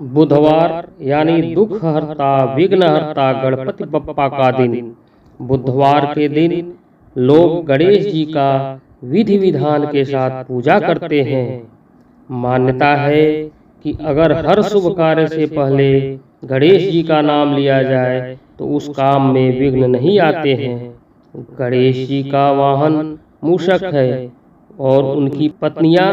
बुधवार यानी दुख हरता विघ्न हरता गणपति बप्पा का दिन। बुधवार के दिन लोग गणेश जी का विधि विधान के साथ पूजा करते हैं। मान्यता है कि अगर हर शुभ कार्य से पहले गणेश जी का नाम लिया जाए तो उस काम में विघ्न नहीं आते हैं। गणेश जी का वाहन मूषक है और उनकी पत्नियां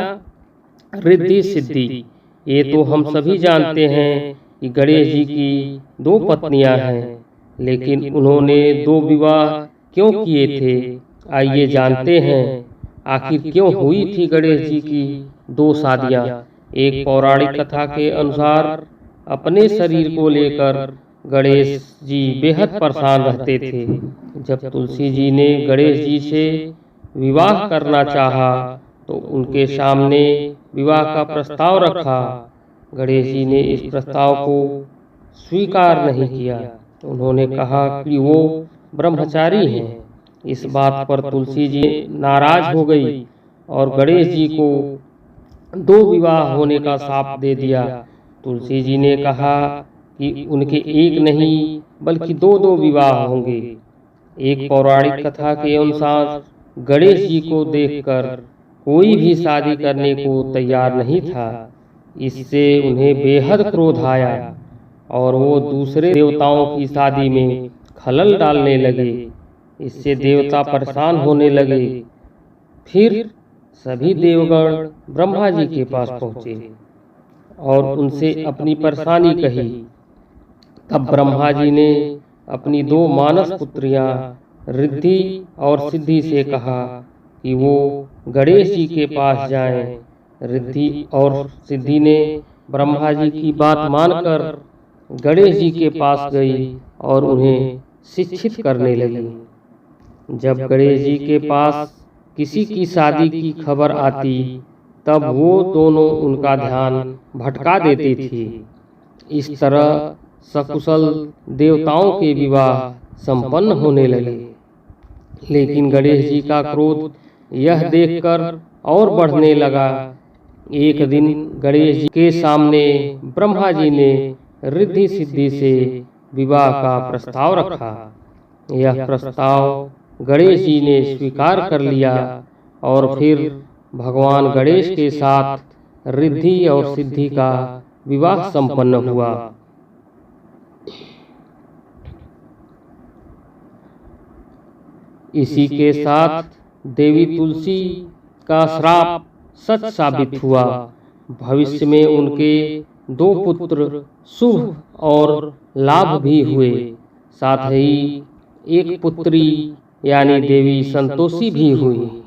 रिद्धि सिद्धि। ये तो हम सभी जानते हैं कि गणेश जी की 2 पत्नियां हैं, लेकिन उन्होंने 2 विवाह क्यों किए थे? आइए जानते हैं आखिर क्यों हुई थी गणेश जी की 2 शादियां। एक पौराणिक कथा के अनुसार अपने शरीर को लेकर गणेश जी बेहद परेशान रहते थे। जब तुलसी जी ने गणेश जी से विवाह करना चाहा तो उनके सामने विवाह का प्रस्ताव रखा। गणेश जी ने इस प्रस्ताव को स्वीकार नहीं किया। उन्होंने कहा कि वो ब्रह्मचारी हैं। इस बात पर तुलसी जी नाराज हो गई और गणेश जी को 2 विवाह होने का शाप दे दिया। तुलसी जी ने कहा कि उनके एक नहीं बल्कि 2-2 विवाह होंगे। एक पौराणिक कथा के अनुसार गणेश जी को देखकर कोई भी शादी करने को तैयार नहीं था। इससे उन्हें बेहद क्रोध आया और वो दूसरे देवताओं की शादी में खलल डालने लगे। इससे देवता परेशान होने लगे। फिर सभी देवगण ब्रह्मा जी के पास पहुँचे और उनसे अपनी परेशानी कही। तब ब्रह्मा जी ने अपनी 2 मानस पुत्रियां रिद्धि और सिद्धि से कहा कि वो गणेश जी के पास जाएं। रिद्धि और सिद्धि ने ब्रह्मा जी की बात मानकर गणेश जी के पास गई और उन्हें शिक्षित करने लगी। जब गणेश जी के पास किसी की शादी की खबर आती तब वो दोनों उनका ध्यान भटका देती थी। इस तरह सकुशल देवताओं के विवाह संपन्न होने लगे। लेकिन गणेश जी का क्रोध यह देखकर और बढ़ने लगा। एक दिन गणेश जी के सामने ब्रह्मा जी ने रिद्धि सिद्धि से विवाह का प्रस्ताव रखा। यह प्रस्ताव गणेश जी ने स्वीकार कर लिया और फिर भगवान गणेश के साथ रिद्धि और सिद्धि का विवाह संपन्न हुआ। इसी के साथ देवी तुलसी का श्राप सच साबित हुआ। भविष्य में उनके 2 पुत्र शुभ और लाभ भी हुए। साथ ही एक पुत्री यानी देवी संतोषी भी हुई।